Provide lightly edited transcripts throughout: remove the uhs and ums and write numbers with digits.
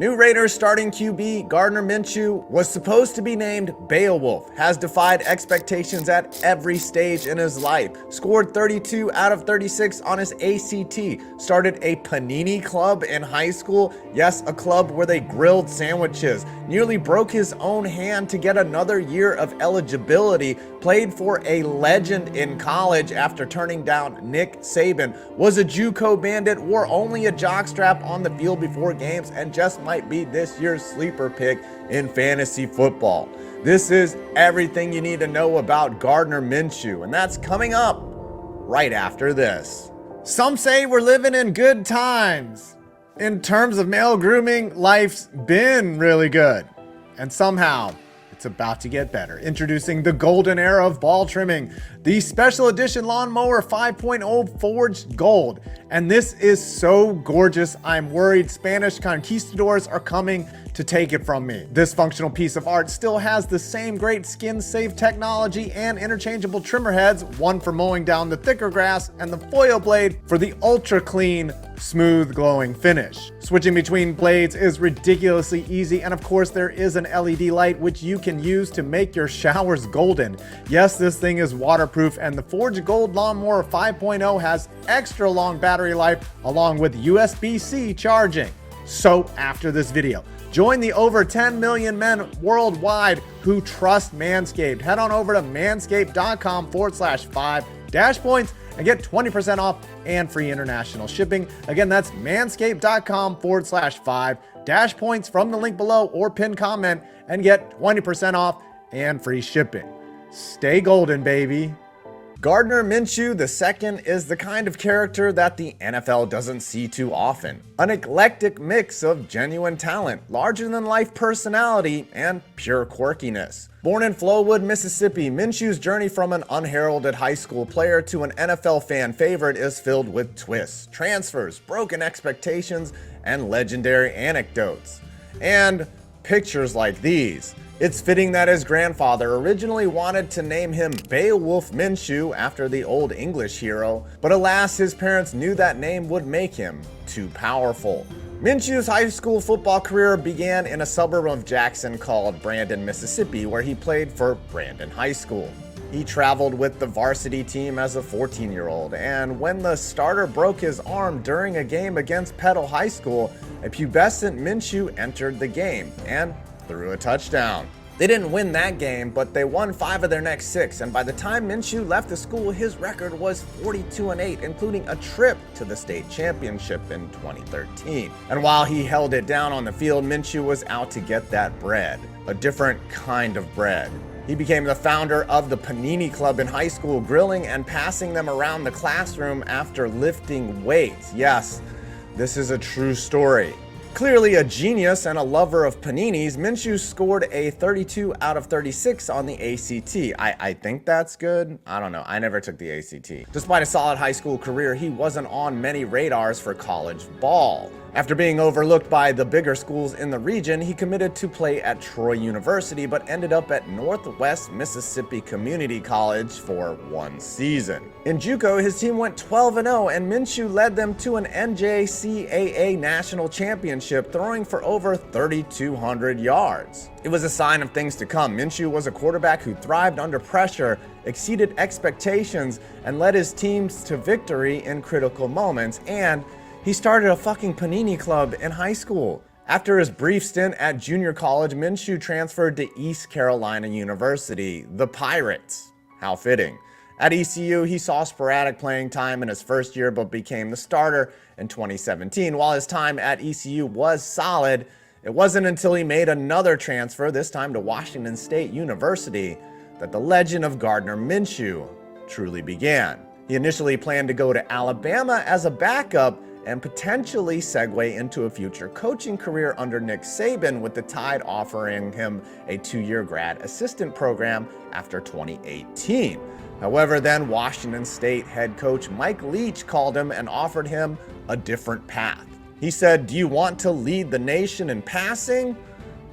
New Raiders starting QB Gardner Minshew was supposed to be named Beowulf, has defied expectations at every stage in his life, scored 32 out of 36 on his ACT, started a panini club in high school, yes, a club where they grilled sandwiches, nearly broke his own hand to get another year of eligibility, played for a legend in college after turning down Nick Saban, was a JUCO bandit, wore only a jockstrap on the field before games, and just might be this year's sleeper pick in fantasy football. This is everything you need to know about Gardner Minshew, and that's coming up right after this. Some say we're living in good times. In terms of male grooming, life's been really good. And somehow, it's about to get better. Introducing the golden era of ball trimming, the special edition lawnmower 5.0 forged gold. And this is so gorgeous, I'm worried Spanish conquistadors are coming to take it from me. This functional piece of art still has the same great skin-safe technology and interchangeable trimmer heads, one for mowing down the thicker grass and the foil blade for the ultra clean, smooth, glowing finish. Switching between blades is ridiculously easy, and of course there is an LED light which you can use to make your showers golden. Yes, this thing is waterproof, and the Forged Gold Lawnmower 5.0 has extra long battery life along with USB-C charging. So after this video, join the over 10 million men worldwide who trust Manscaped. Head on over to manscaped.com/5-points and get 20% off and free international shipping. Again, that's manscaped.com/5-points from the link below or pinned comment and get 20% off and free shipping. Stay golden, baby. Gardner Minshew II is the kind of character that the NFL doesn't see too often. An eclectic mix of genuine talent, larger-than-life personality, and pure quirkiness. Born in Flowood, Mississippi, Minshew's journey from an unheralded high school player to an NFL fan favorite is filled with twists, transfers, broken expectations, and legendary anecdotes. And pictures like these. It's fitting that his grandfather originally wanted to name him Beowulf Minshew after the Old English hero, but alas, his parents knew that name would make him too powerful. Minshew's high school football career began in a suburb of Jackson called Brandon, Mississippi, where he played for Brandon High School. He traveled with the varsity team as a 14-year-old, and when the starter broke his arm during a game against Petal High School, a pubescent Minshew entered the game and threw a touchdown. They didn't win that game, but they won 5 of their next 6, and by the time Minshew left the school, his record was 42-8, including a trip to the state championship in 2013. And while he held it down on the field, Minshew was out to get that bread, a different kind of bread. He became the founder of the Panini Club in high school, grilling and passing them around the classroom after lifting weights. Yes, this is a true story. Clearly a genius and a lover of paninis, Minshew scored a 32 out of 36 on the ACT. I think that's good. I don't know. I never took the ACT. Despite a solid high school career, he wasn't on many radars for college ball. After being overlooked by the bigger schools in the region, he committed to play at Troy University, but ended up at Northwest Mississippi Community College for 1 season. In JUCO, his team went 12-0, and Minshew led them to an NJCAA national championship, throwing for over 3,200 yards. It was a sign of things to come. Minshew was a quarterback who thrived under pressure, exceeded expectations, and led his teams to victory in critical moments, and he started a fucking Panini Club in high school. After his brief stint at junior college, Minshew transferred to East Carolina University, the Pirates. How fitting. At ECU, he saw sporadic playing time in his first year, but became the starter in 2017. While his time at ECU was solid, it wasn't until he made another transfer, this time to Washington State University, that the legend of Gardner Minshew truly began. He initially planned to go to Alabama as a backup and potentially segue into a future coaching career under Nick Saban, with the Tide offering him a 2-year grad assistant program after 2018. However, then Washington State head coach Mike Leach called him and offered him a different path. He said, "Do you want to lead the nation in passing?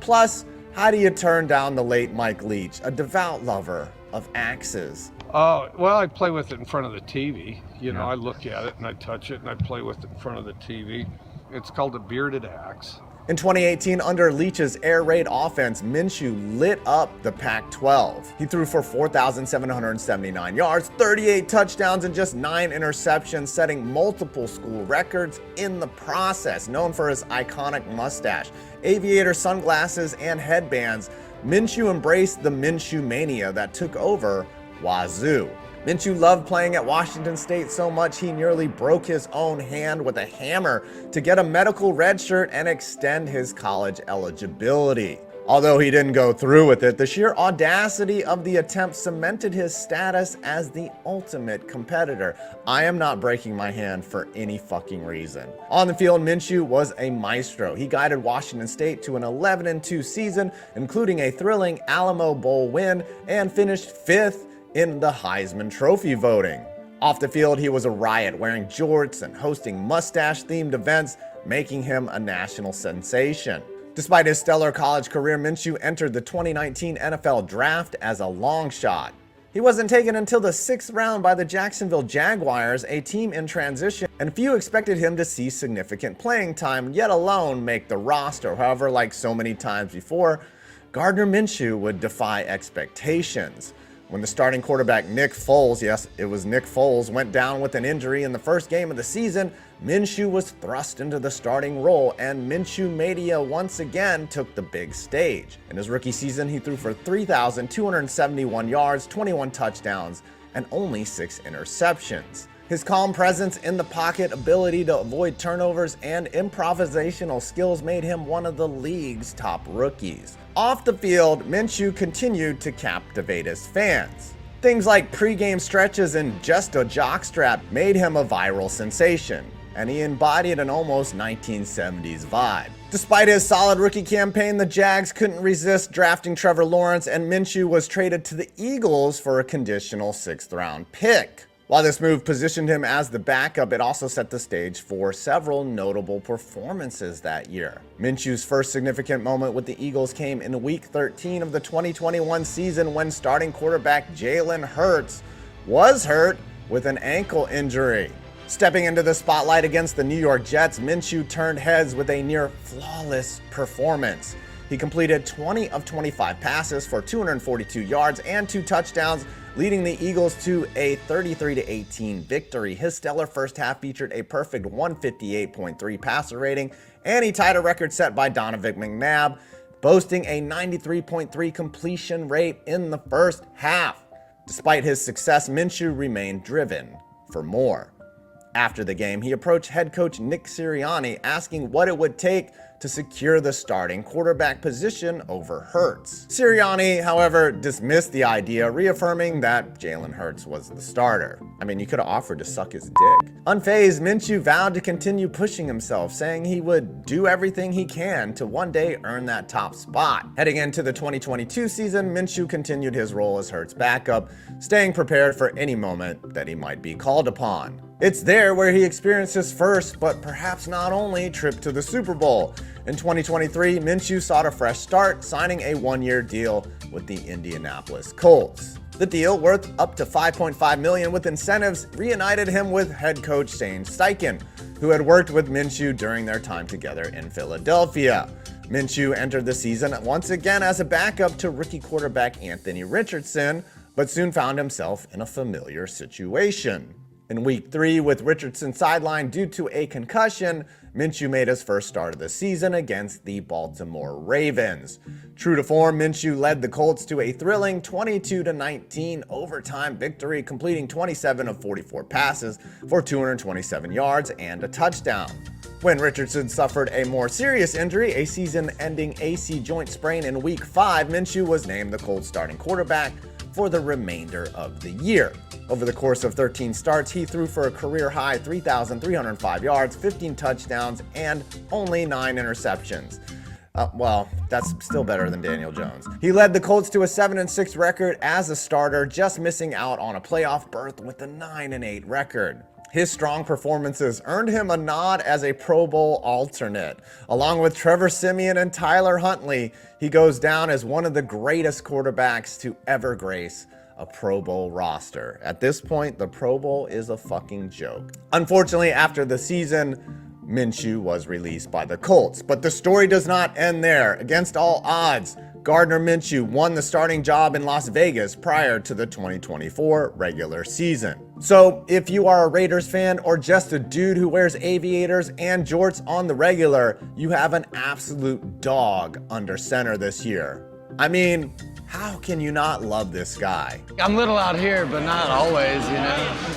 Plus, how do you turn down the late Mike Leach, a devout lover of axes?" Well, I play with it in front of the TV. You know, I look at it and I touch it and I play with it in front of the TV. It's called a bearded axe. In 2018, under Leach's air raid offense, Minshew lit up the Pac-12. He threw for 4,779 yards, 38 touchdowns, and just 9 interceptions, setting multiple school records in the process. Known for his iconic mustache, aviator sunglasses, and headbands, Minshew embraced the Minshew mania that took over Wazoo. Minshew loved playing at Washington State so much he nearly broke his own hand with a hammer to get a medical red shirt and extend his college eligibility. Although he didn't go through with it, the sheer audacity of the attempt cemented his status as the ultimate competitor. I am not breaking my hand for any fucking reason. On the field, Minshew was a maestro. He guided Washington State to an 11-2 season, including a thrilling Alamo Bowl win, and finished 5th in the Heisman Trophy voting. Off the field, he was a riot, wearing jorts and hosting mustache-themed events, making him a national sensation. Despite his stellar college career, Minshew entered the 2019 NFL Draft as a long shot. He wasn't taken until the 6th round by the Jacksonville Jaguars, a team in transition, and few expected him to see significant playing time, yet alone make the roster. However, like so many times before, Gardner Minshew would defy expectations. When the starting quarterback Nick Foles, yes, it was Nick Foles, went down with an injury in the first game of the season, Minshew was thrust into the starting role, and Minshew Mania once again took the big stage. In his rookie season, he threw for 3,271 yards, 21 touchdowns, and only 6 interceptions. His calm presence in the pocket, ability to avoid turnovers, and improvisational skills made him one of the league's top rookies. Off the field, Minshew continued to captivate his fans. Things like pregame stretches and just a jockstrap made him a viral sensation, and he embodied an almost 1970s vibe. Despite his solid rookie campaign, the Jags couldn't resist drafting Trevor Lawrence, and Minshew was traded to the Eagles for a conditional 6th-round pick. While this move positioned him as the backup, it also set the stage for several notable performances that year. Minshew's first significant moment with the Eagles came in Week 13 of the 2021 season when starting quarterback Jalen Hurts was hurt with an ankle injury. Stepping into the spotlight against the New York Jets, Minshew turned heads with a near flawless performance. He completed 20 of 25 passes for 242 yards and 2 touchdowns, leading the Eagles to a 33-18 victory. His stellar first half featured a perfect 158.3 passer rating, and he tied a record set by Donovan McNabb, boasting a 93.3 completion rate in the first half. Despite his success, Minshew remained driven for more. After the game, he approached head coach Nick Sirianni, asking what it would take to secure the starting quarterback position over Hurts. Sirianni, however, dismissed the idea, reaffirming that Jalen Hurts was the starter. I mean, you could have offered to suck his dick. Unfazed, Minshew vowed to continue pushing himself, saying he would do everything he can to one day earn that top spot. Heading into the 2022 season, Minshew continued his role as Hurts' backup, staying prepared for any moment that he might be called upon. It's there where he experienced his first, but perhaps not only, trip to the Super Bowl. In 2023, Minshew sought a fresh start, signing a 1-year deal with the Indianapolis Colts. The deal, worth up to $5.5 million with incentives, reunited him with head coach Shane Steichen, who had worked with Minshew during their time together in Philadelphia. Minshew entered the season once again as a backup to rookie quarterback Anthony Richardson, but soon found himself in a familiar situation. In Week 3, with Richardson sidelined due to a concussion, Minshew made his first start of the season against the Baltimore Ravens. True to form, Minshew led the Colts to a thrilling 22-19 overtime victory, completing 27 of 44 passes for 227 yards and a touchdown. When Richardson suffered a more serious injury, a season-ending AC joint sprain in Week 5, Minshew was named the Colts starting quarterback for the remainder of the year. Over the course of 13 starts, he threw for a career-high 3,305 yards, 15 touchdowns, and only 9 interceptions. Well, that's still better than Daniel Jones. He led the Colts to a 7-6 record as a starter, just missing out on a playoff berth with a 9-8 record. His strong performances earned him a nod as a Pro Bowl alternate. Along with Trevor Siemian and Tyler Huntley, he goes down as one of the greatest quarterbacks to ever grace a Pro Bowl roster. At this point, the Pro Bowl is a fucking joke. Unfortunately, after the season, Minshew was released by the Colts. But the story does not end there. Against all odds, Gardner Minshew won the starting job in Las Vegas prior to the 2024 regular season. So if you are a Raiders fan or just a dude who wears aviators and jorts on the regular, you have an absolute dog under center this year. I mean, how can you not love this guy? I'm little out here, but not always, you know.